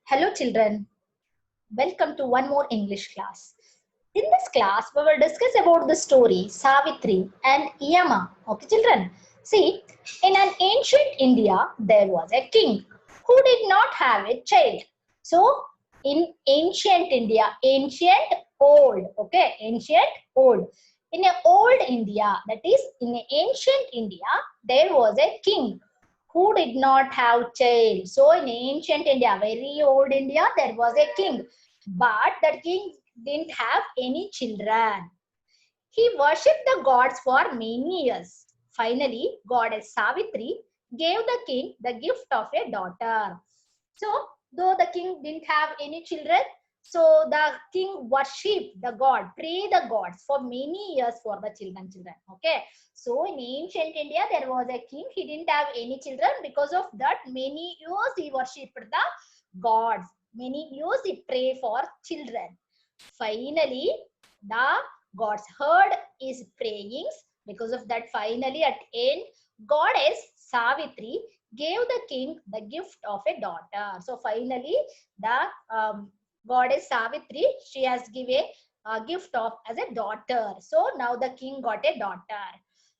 Hello children, welcome to one more English class. In this class, we will discuss about the story Savitri and Yama. Okay children, see, in an ancient India, there was a king who did not have a child. So, in ancient India, ancient old, okay, ancient old. In a old India, that is in ancient India, there was a king who did not have child. So in ancient India, very old India, there was a king, but that king didn't have any children. He worshipped the gods for many years. Finally, goddess Savitri gave the king the gift of a daughter. So, though the king didn't have any children, so the king worshipped the god, pray the gods for many years for the children. Okay. So, in ancient India, there was a king. He didn't have any children. Because of that, many years he worshipped the gods. Many years he prayed for children. Finally, the gods heard his prayings. Because of that, finally, at end, goddess Savitri gave the king the gift of a daughter. So finally, the goddess Savitri, she has given a gift of as a daughter. So now the king got a daughter.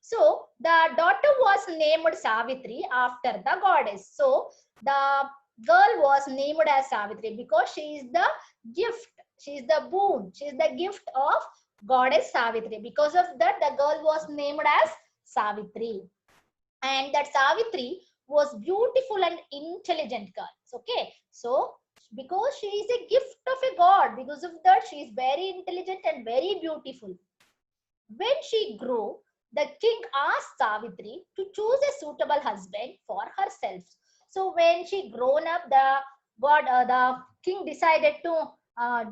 So the daughter was named Savitri after the goddess. So the girl was named as Savitri because she is the gift. She is the boon. She is the gift of goddess Savitri. Because of that, the girl was named as Savitri. And that Savitri was beautiful and intelligent girl. Okay, so because she is a gift of a god, because of that she is very intelligent and very beautiful. When she grew, the king asked Savitri to choose a suitable husband for herself. So when she grown up, the king decided to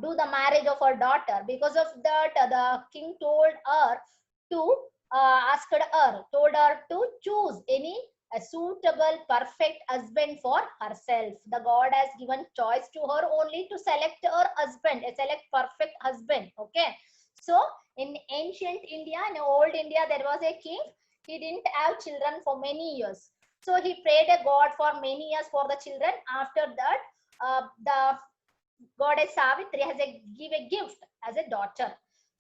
do the marriage of her daughter. Because of that, the king told her to told her to choose any a suitable, perfect husband for herself. The God has given choice to her only to select her husband, a select perfect husband. Okay. So in ancient India, in old India, there was a king. He didn't have children for many years. So he prayed a God for many years for the children. After that, the goddess Savitri has give a gift as a daughter.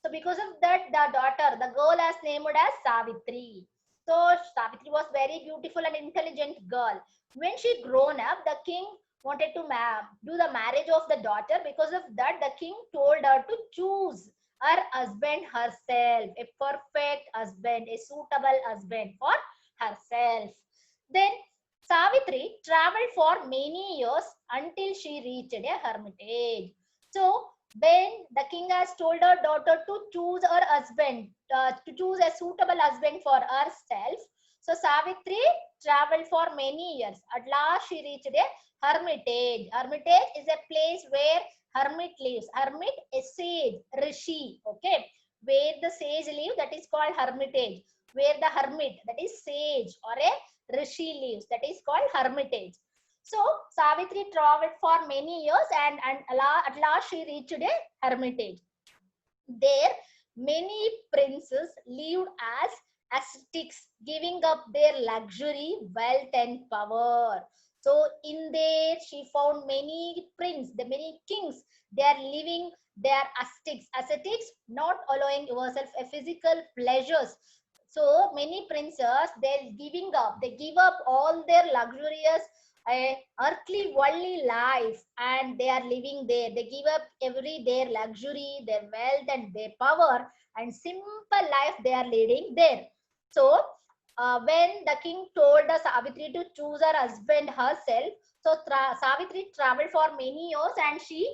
So because of that, the daughter, the girl has named as Savitri. So Savitri was very beautiful and intelligent girl. When she grown up, the king wanted to do the marriage of the daughter. Because of that, the king told her to choose her husband herself, a perfect husband, a suitable husband for herself. Then Savitri traveled for many years until she reached a hermitage. So, when the king has told her daughter to choose her husband, to choose a suitable husband for herself, so Savitri traveled for many years. At last, she reached a hermitage. Hermitage is a place where hermit lives. Hermit, a sage, rishi, okay, where the sage live, that is called hermitage. Where the hermit, that is sage or a rishi lives, that is called hermitage. So Savitri traveled for many years and at last she reached a hermitage. There many princes lived as ascetics, giving up their luxury, wealth and power. So in there she found many princes, the many kings. They are living their ascetics, not allowing yourself a physical pleasures. So many princes, they're giving up. They give up all their luxurious earthly worldly life and they are living there. They give up every their luxury, their wealth and their power and simple life they are leading there. So when the king told the Savitri to choose her husband herself, so Savitri traveled for many years and she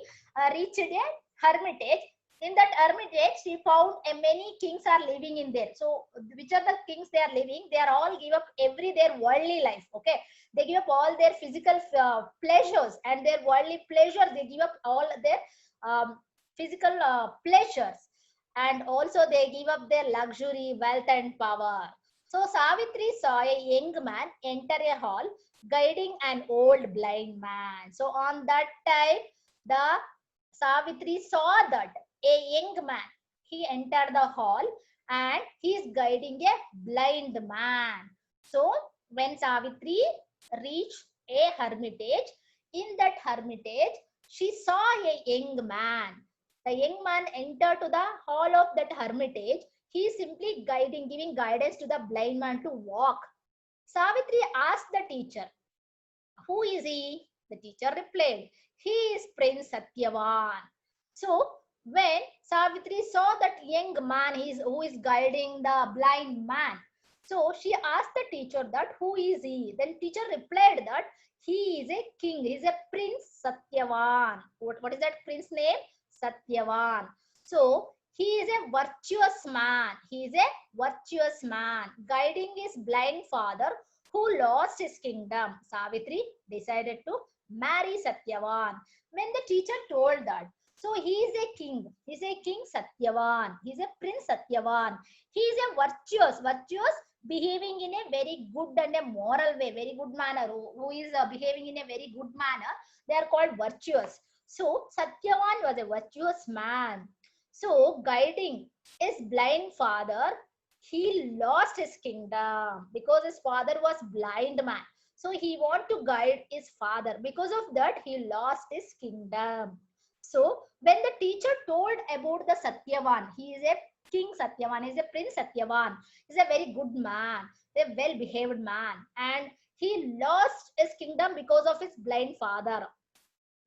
reached a hermitage. In that hermitage she found many kings are living in there. So which are the kings they are living? They are all give up every their worldly life. Okay, they give up all their physical pleasures and their worldly pleasures. They give up all their physical pleasures and also they give up their luxury, wealth and power. So Savitri saw a young man enter a hall guiding an old blind man. So on that time, the Savitri saw that a young man, he entered the hall and he is guiding a blind man. So when Savitri reached a hermitage, in that hermitage she saw a young man. The young man entered to the hall of that hermitage. He is simply guiding, giving guidance to the blind man to walk. Savitri asked the teacher, "Who is he?" The teacher replied, "He is Prince Satyavan." So, when Savitri saw that young man who is guiding the blind man, so she asked the teacher that who is he? Then teacher replied that he is a king, he is a Prince Satyavan. What is that prince name? Satyavan. So he is a virtuous man. He is a virtuous man guiding his blind father who lost his kingdom. Savitri decided to marry Satyavan. When the teacher told that, so he is a king. He is a king Satyavan. He is a prince Satyavan. He is a virtuous, behaving in a very good and a moral way, very good manner. Who is behaving in a very good manner? They are called virtuous. So Satyavan was a virtuous man. So guiding his blind father, he lost his kingdom because his father was blind man. So he want to guide his father. Because of that, he lost his kingdom. So when the teacher told about the Satyavan, he is a king Satyavan, he is a prince Satyavan, he is a very good man, a well-behaved man, and he lost his kingdom because of his blind father.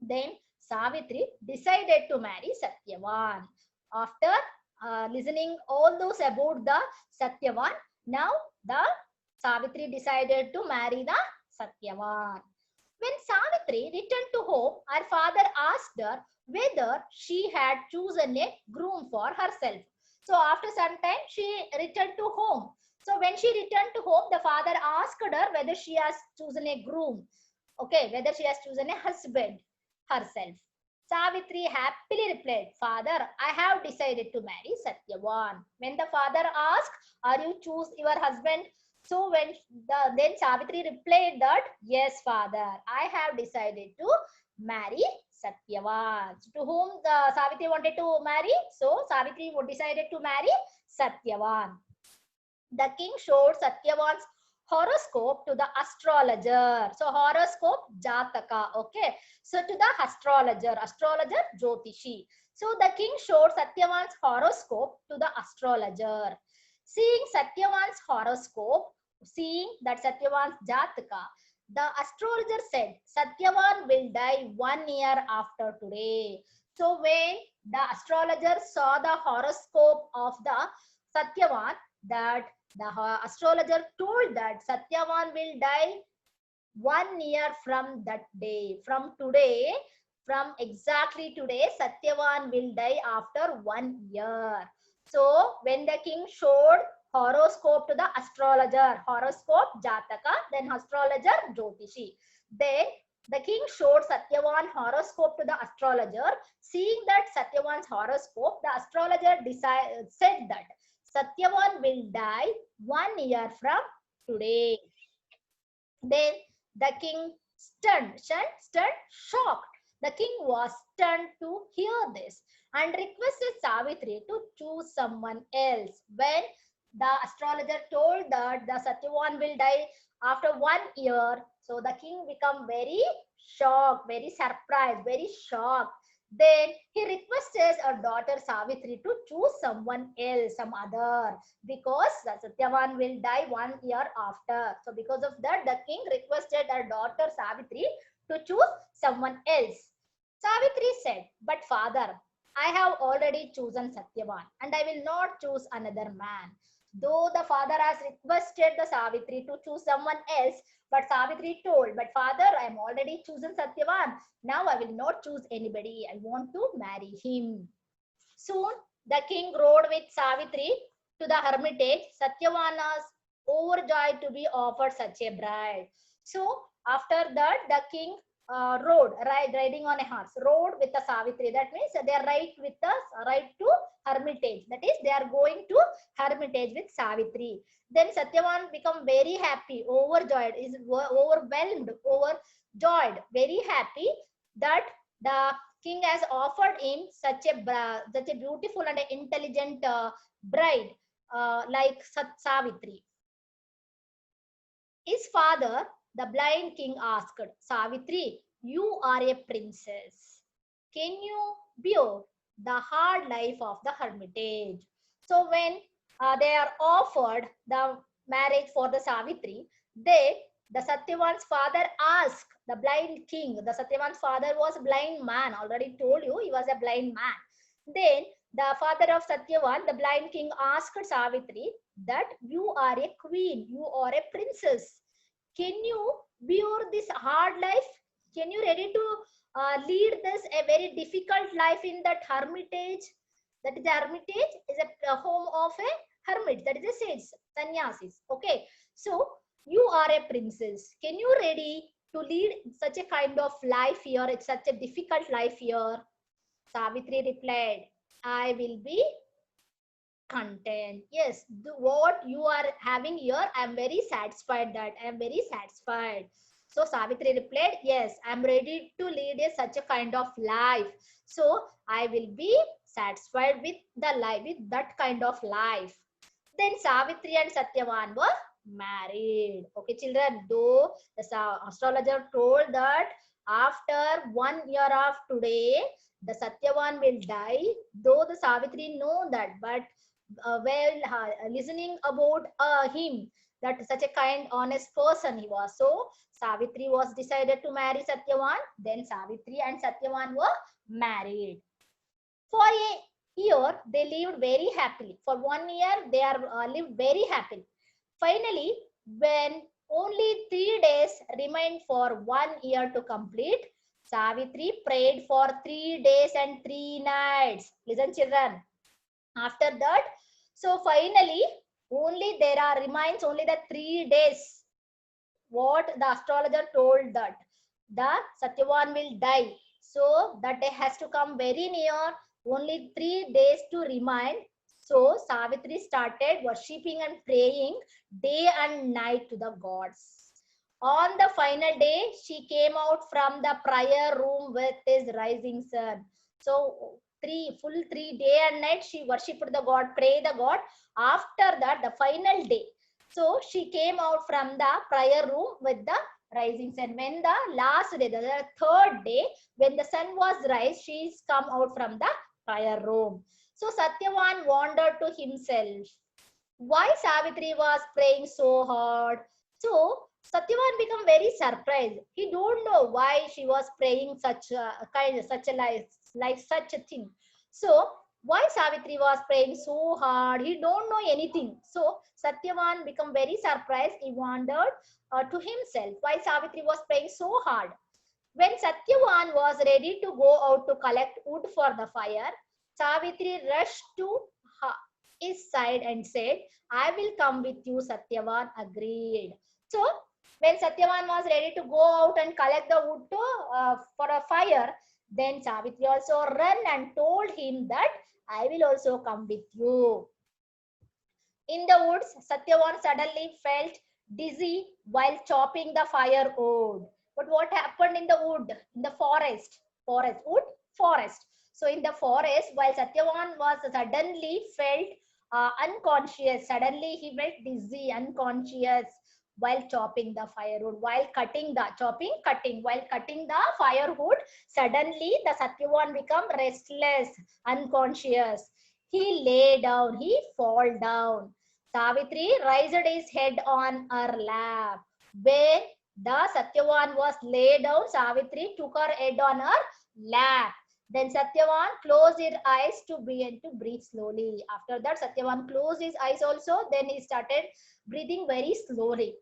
Then Savitri decided to marry Satyavan. After listening all those about the Satyavan, now the Savitri decided to marry the Satyavan. When Savitri returned to home, her father asked her whether she had chosen a groom for herself. So after some time, she returned to home. So when she returned to home, the father asked her whether she has chosen a groom. Okay, whether she has chosen a husband herself. Savitri happily replied, "Father, I have decided to marry Satyavan." When the father asked, "Are you choose your husband?" So then Savitri replied that, "Yes, father, I have decided to marry Satyavan." So to whom the Savitri wanted to marry? So Savitri decided to marry Satyavan. The king showed Satyavan's horoscope to the astrologer. So horoscope Jataka. Okay. So to the astrologer Jyotishi. So the king showed Satyavan's horoscope to the astrologer. Seeing Satyavan's horoscope, seeing that Satyavan's Jataka, the astrologer said Satyavan will die 1 year after today. So when the astrologer saw the horoscope of the Satyavan, that the astrologer told that Satyavan will die 1 year from that day. From today, from exactly today, Satyavan will die after 1 year. So when the king showed horoscope to the astrologer, horoscope Jataka, then astrologer Jyotishi. Then the king showed Satyavan horoscope to the astrologer. Seeing that Satyavan's horoscope, the astrologer said that Satyavan will die 1 year from today. Then the king stunned, shocked. The king was stunned to hear this and requested Savitri to choose someone else. When the astrologer told that the Satyavan will die after 1 year, so the king became very shocked, very surprised, very shocked. Then he requested her daughter Savitri to choose someone else, some other, because the Satyavan will die 1 year after. So because of that, the king requested her daughter Savitri to choose someone else. Savitri said, "But father, I have already chosen Satyavan and I will not choose another man." Though the father has requested the Savitri to choose someone else, but Savitri told, "But father, I am already chosen Satyavan. Now I will not choose anybody. I want to marry him." Soon the king rode with Savitri to the hermitage. Satyavan was overjoyed to be offered such a bride. So after that, the king riding on a horse, rode with the Savitri. That means they are right to hermitage. That is, they are going to hermitage with Savitri. Then Satyavan become very happy, overjoyed, is overwhelmed, overjoyed, very happy that the king has offered him such a beautiful and intelligent bride like Savitri. His father, the blind king, asked, "Savitri, you are a princess. can you bear the hard life of the hermitage? So when they are offered the marriage for the Savitri, the Satyavan's father asked the blind king. The Satyavan's father was a blind man. Already told you he was a blind man. Then the father of Satyavan, the blind king, asked Savitri that you are a queen, you are a princess. Can you bear this hard life? Can you ready to lead this a very difficult life in that hermitage? That is, the hermitage is a home of a hermit. That is a sage, sannyasis. Okay, so you are a princess. Can you ready to lead such a kind of life here? It's such a difficult life here. Savitri replied, I will be content. Yes, what you are having here, I am very satisfied that. I am very satisfied. So Savitri replied, yes, I am ready to lead such a kind of life. So I will be satisfied with the life, with that kind of life. Then Savitri and Satyavan were married. Okay, children, though the astrologer told that after 1 year of today, the Satyavan will die, though the Savitri know that, but listening about him, that such a kind, honest person he was. So Savitri was decided to marry Satyavan. Then Savitri and Satyavan were married. For a year, they lived very happily. For 1 year, they are lived very happily. Finally, when only 3 days remained for 1 year to complete, Savitri prayed for 3 days and 3 nights. Listen, children. After that, so finally, only there are remains only the 3 days. What the astrologer told that the Satyavan will die. So that day has to come very near. Only 3 days to remain. So Savitri started worshipping and praying day and night to the gods. On the final day, she came out from the prayer room with his rising sun. So full 3 day and night she worshipped the god, pray the god. After that, the final day, so she came out from the prayer room with the rising sun. When the last day, the third day, when the sun was rise, she's come out from the prayer room. So Satyavan wondered to himself, why Savitri was praying so hard. So Satyavan became very surprised. He don't know why she was praying such a kind, such a like such a thing. So why Savitri was praying so hard? He don't know anything. So Satyavan became very surprised. He wondered to himself why Savitri was praying so hard. When Satyavan was ready to go out to collect wood for the fire, Savitri rushed to his side and said, I will come with you. Satyavan agreed. So when Satyavan was ready to go out and collect the wood for a fire, then Savitri also ran and told him that I will also come with you. In the woods, Satyavan suddenly felt dizzy while chopping the firewood. But what happened in the wood, in the forest? Wood, forest. So in the forest, while Satyavan was suddenly felt unconscious, suddenly he felt dizzy, unconscious while chopping the firewood, while cutting the while cutting the firewood, suddenly the Satyavan become restless, unconscious. He lay down, he fall down. Savitri raised his head on her lap. When the Satyavan was laid down, Savitri took her head on her lap. Then Satyavan closed his eyes to begin to breathe slowly. After that, Satyavan closed his eyes also. Then he started breathing very slowly.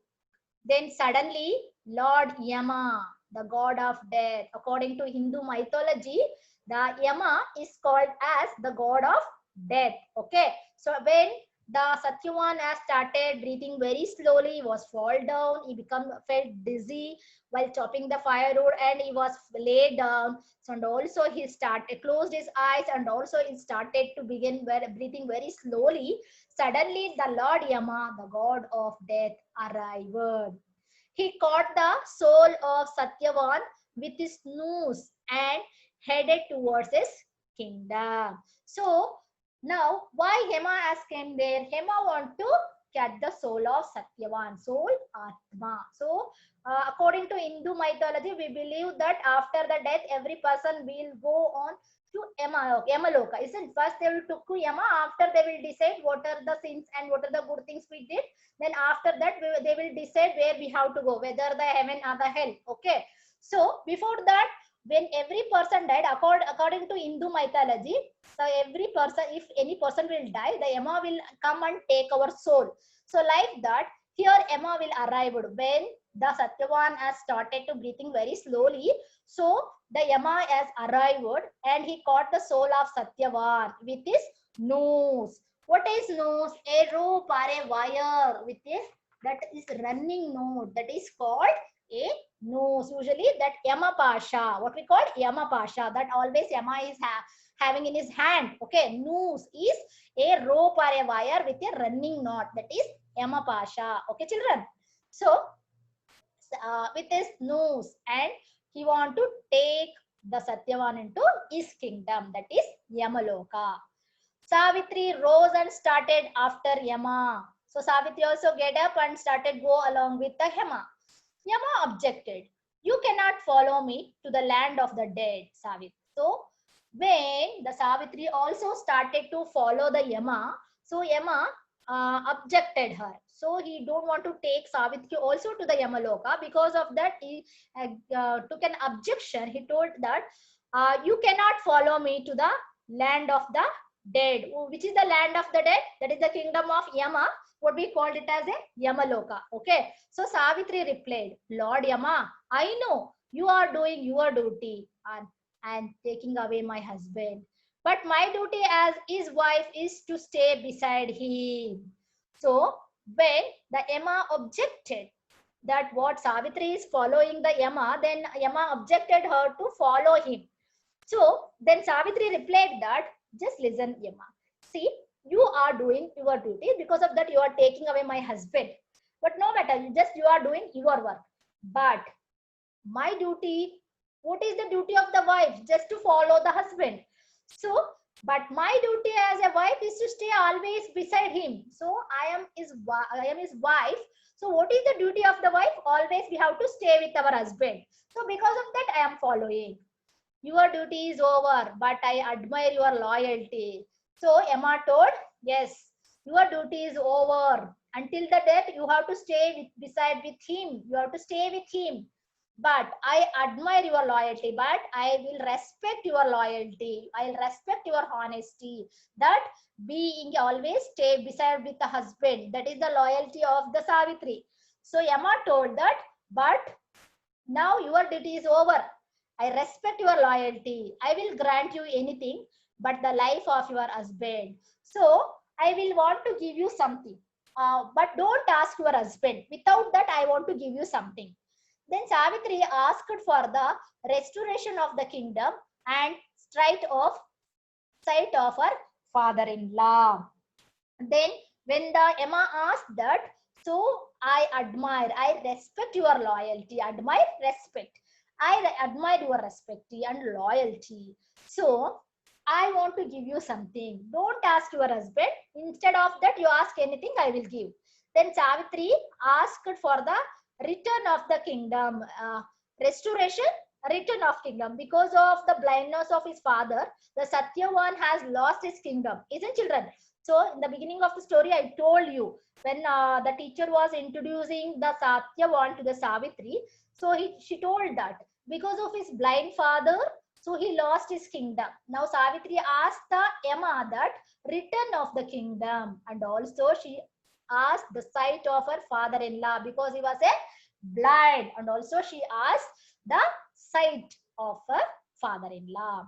Then suddenly, Lord Yama, the god of death, according to Hindu mythology, the Yama is called as the god of death. Okay, so when the Satyavan has started breathing very slowly, he was fall down, he felt dizzy while chopping the firewood, and he was laid down. So and also he started closed his eyes, and also he started to begin breathing very slowly. Suddenly, the Lord Yama, the god of death, arrived. He caught the soul of Satyavan with his noose and headed towards his kingdom. So now, why Hema has came there? Hema want to catch the soul of Satyavan, soul Atma. So, according to Hindu mythology, we believe that after the death, every person will go on to Yamaloka. Isn't first they will took to Yama, after they will decide what are the sins and what are the good things we did. Then after that, they will decide where we have to go, whether the heaven or the hell. Okay. So before that, when every person died, according to Hindu mythology, so every person, if any person will die, the Yama will come and take our soul. So like that, here Yama will arrive when the Satyavan has started to breathing very slowly. So the Yama has arrived and he caught the soul of Satyavan with his nose. What is nose? A rope or a wire with a that is running node, that is called a nose. Usually that Yama Pasha, what we call Yama Pasha, that always Yama is having in his hand. Okay, noose is a rope or a wire with a running knot, that is Yama Pasha. Okay, children. So with his nose, and he want to take the Satyavan into his kingdom, that is Yamaloka. Savitri rose and started after Yama. So Savitri also get up and started go along with the Yama. Yama objected. You cannot follow me to the land of the dead, Savitri. So when the Savitri also started to follow the Yama, so Yama objected her. So he don't want to take Savitri also to the Yamaloka. Because of that, he took an objection. He told that you cannot follow me to the land of the dead. Which is the land of the dead? That is the kingdom of Yama. What we called it as a Yamaloka. Okay. So Savitri replied, Lord Yama, I know you are doing your duty and taking away my husband. But my duty as his wife is to stay beside him. So when the Yama objected that what Savitri is following the Yama, then Yama objected her to follow him. So then Savitri replied that, just listen, Yama. See, you are doing your duty. Because of that, you are taking away my husband. But no matter, you are doing your work. But my duty, what is the duty of the wife? Just to follow the husband. So, but my duty as a wife is to stay always beside him. So I am his wife. So what is the duty of the wife? Always we have to stay with our husband. So because of that, I am following. Your duty is over, but I admire your loyalty. So Emma told, yes, your duty is over. Until the death, you have to stay beside with him. You have to stay with him. But I admire your loyalty, but I will respect your loyalty. I'll respect your honesty. That being always stay beside with the husband. That is the loyalty of the Savitri. So Yama told that, but now your duty is over. I respect your loyalty. I will grant you anything but the life of your husband. So I will want to give you something. But don't ask your husband. Without that, I want to give you something. Then Savitri asked for the restoration of the kingdom and sight of her father-in-law. Then when the Emma asked that, so I admire, I respect your loyalty, admire, respect. I admire your respect and loyalty. So I want to give you something. Don't ask your husband. Instead of that, you ask anything, I will give. Then Savitri asked for the return of the kingdom, restoration, return of kingdom. Because of the blindness of his father, the Satyavan has lost his kingdom. Isn't children? So in the beginning of the story, I told you when the teacher was introducing the Satyavan to the Savitri, so she told that because of his blind father, so he lost his kingdom. Now Savitri asked the Emma that return of the kingdom, and also she asked the sight of her father-in-law because he was a blind, and also she asked the sight of her father-in-law.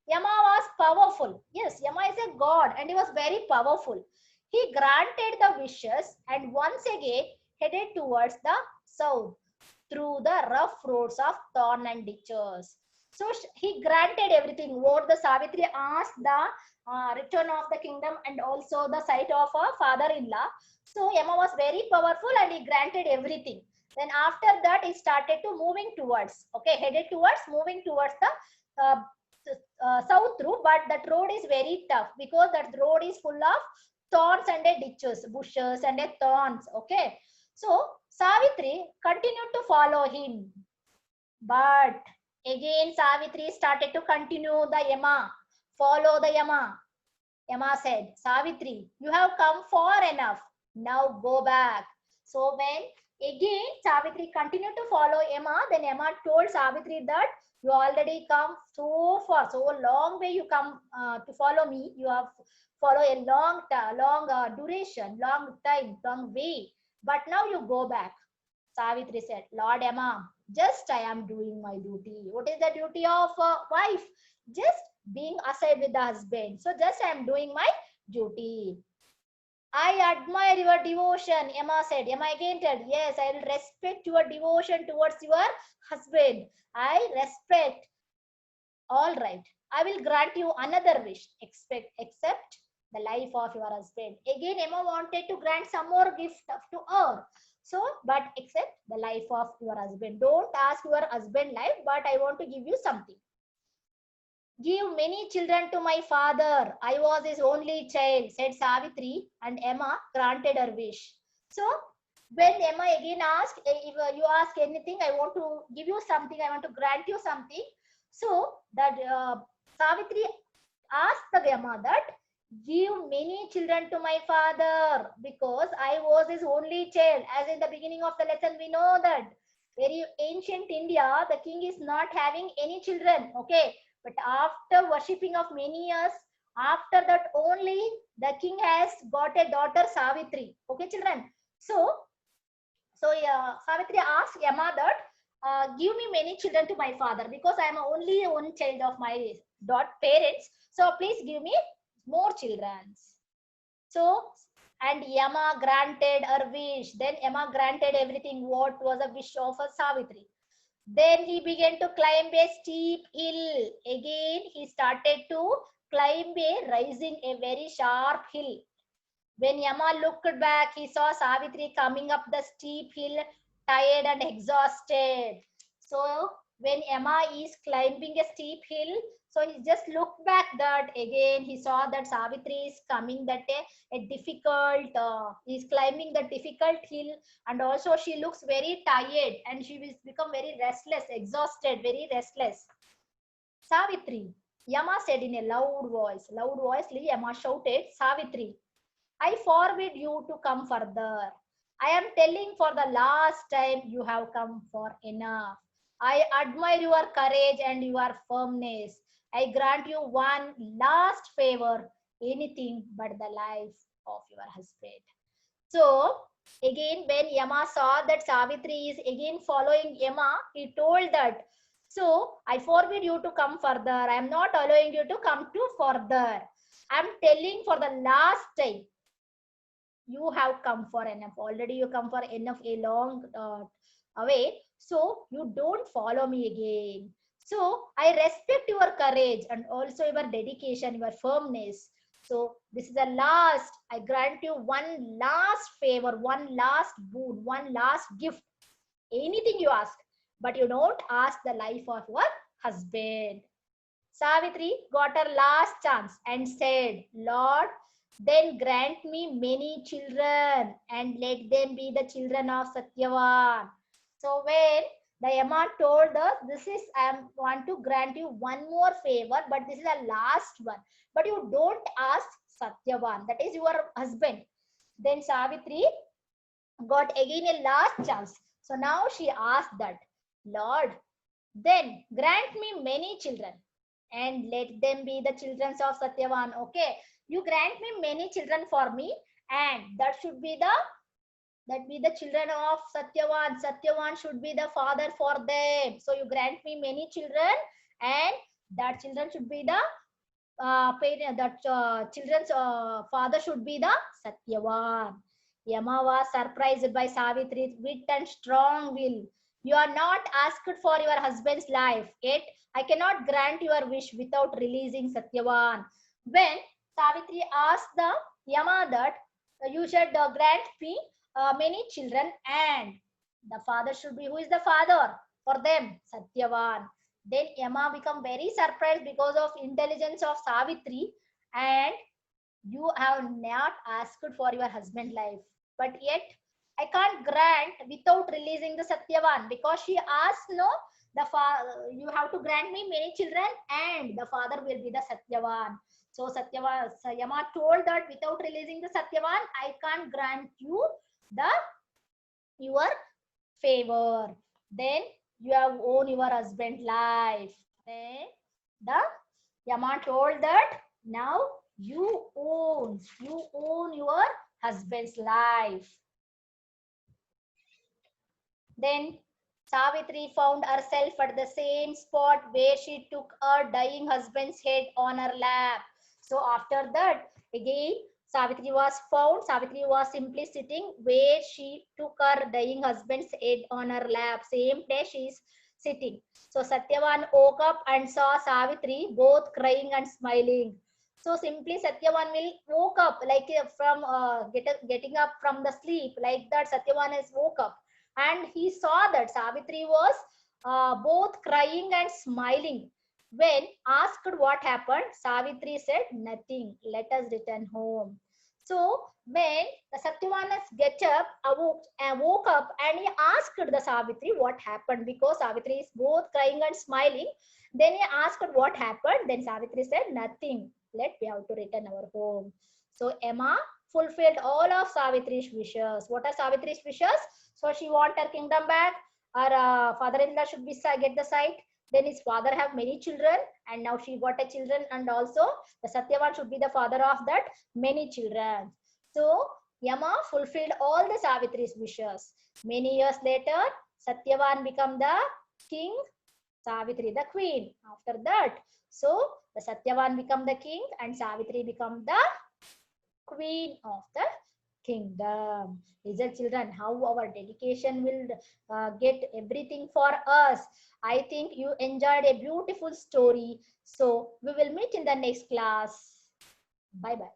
Yama was powerful. Yes, Yama is a god and he was very powerful. He granted the wishes and once again headed towards the south through the rough roads of thorn and ditches. So he granted everything. What the Savitri asked, the return of the kingdom and also the sight of her father-in-law. So Yama was very powerful and he granted everything. Then after that, he started to moving towards, headed towards, moving towards the south route, but that road is very tough because that road is full of thorns and ditches, bushes and thorns. Okay. So Savitri continued to follow him. But again Savitri started to continue the Yama, follow the Yama. Yama said, Savitri, you have come far enough. Now go back. So when again Savitri continued to follow Yama, then Yama told Savitri that you already come so far, so long way you come to follow me. You have follow a long duration, long time, long way. But now you go back. Savitri said, Lord Emma, just I am doing my duty. What is the duty of a wife? Just being aside with the husband. So just I am doing my duty. I admire your devotion, Emma said. Emma again said, yes, I will respect your devotion towards your husband. I respect. All right. I will grant you another wish. Except the life of your husband. Again, Emma wanted to grant some more gift to her. So, but except the life of your husband. Don't ask your husband life, but I want to give you something. Give many children to my father. I was his only child, said Savitri, and Emma granted her wish. So, when Emma again asked, if you ask anything, I want to give you something, I want to grant you something. So, that Savitri asked the Emma that, give many children to my father, because I was his only child. As in the beginning of the lesson, we know that very ancient India, the king is not having any children. Okay. But after worshipping of many years, after that only the king has got a daughter Savitri. Okay, children. So Savitri asked Yama that give me many children to my father, because I am only one child of my parents. So please give me more children. So and Yama granted her wish. Then Yama granted everything what was a wish of a Savitri. Then he began to climb a steep hill. Again, he started to climb a rising a very sharp hill. When Yama looked back, he saw Savitri coming up the steep hill, tired and exhausted. So when Yama is climbing a steep hill, so he just looked back that again he saw that Savitri is coming that a difficult, is climbing the difficult hill, and also she looks very tired and she will become very restless, exhausted, very restless. Savitri, Yama said in a loud voicely, Yama shouted, Savitri, I forbid you to come further. I am telling for the last time, you have come for enough. I admire your courage and your firmness. I grant you one last favor, anything but the life of your husband. So, again, when Yama saw that Savitri is again following Yama, he told that, so I forbid you to come further. I am not allowing you to come to further. I am telling for the last time, you have come for enough. Already you come for enough a long away. So you don't follow me again. So I respect your courage and also your dedication, your firmness. So this is the last. I grant you one last favor, one last boon, one last gift. Anything you ask, but you don't ask the life of your husband. Savitri got her last chance and said, Lord, then grant me many children and let them be the children of Satyavan. So when the Yama told us, this is, I want to grant you one more favor, but this is the last one. But you don't ask Satyavan, that is your husband. Then Savitri got again a last chance. So now she asked that, Lord, then grant me many children and let them be the children of Satyavan. Okay, you grant me many children for me, and that should be the children of Satyavan. Satyavan should be the father for them. So you grant me many children, and that children should be the parent. That children's father should be the Satyavan. Yama was surprised by Savitri's wit and strong will. You are not asked for your husband's life, yet I cannot grant your wish without releasing Satyavan. When Savitri asked the Yama that you should grant me many children, and the father should be, who is the father for them? Satyavan. Then Yama become very surprised because of intelligence of Savitri, and You have not asked for your husband life, but yet I can't grant without releasing the Satyavan, because she asked, no, you have to grant me many children and the father will be the Satyavan. So Satyavan, Yama told that without releasing the Satyavan, I can't grant you the your favor. Then you have own your husband life. Then the Yama told that now you own your husband's life. Then Savitri found herself at the same spot where she took her dying husband's head on her lap. So after that, again, Savitri was found. Savitri was simply sitting where she took her dying husband's head on her lap. Same place she is sitting. So Satyavan woke up and saw Savitri both crying and smiling. So simply Satyavan will woke up like from getting up from the sleep, like that Satyavan has woke up and he saw that Savitri was both crying and smiling. When asked what happened, Savitri said, "Nothing. Let us return home." So when the Satyavanas woke up and he asked the Savitri what happened, because Savitri is both crying and smiling. Then he asked what happened. Then Savitri said, "Nothing. We have to return our home." So Emma fulfilled all of Savitri's wishes. What are Savitri's wishes? So she want her kingdom back. Her father-in-law should be get the site. Then his father have many children, and now she got a children, and also the Satyavan should be the father of that many children. So Yama fulfilled all the Savitri's wishes. Many years later, Satyavan become the king, Savitri the queen. After that, so the Satyavan become the king, and Savitri become the queen of the kingdom. Little children, how our dedication will get everything for us. I think you enjoyed a beautiful story. So we will meet in the next class. Bye bye.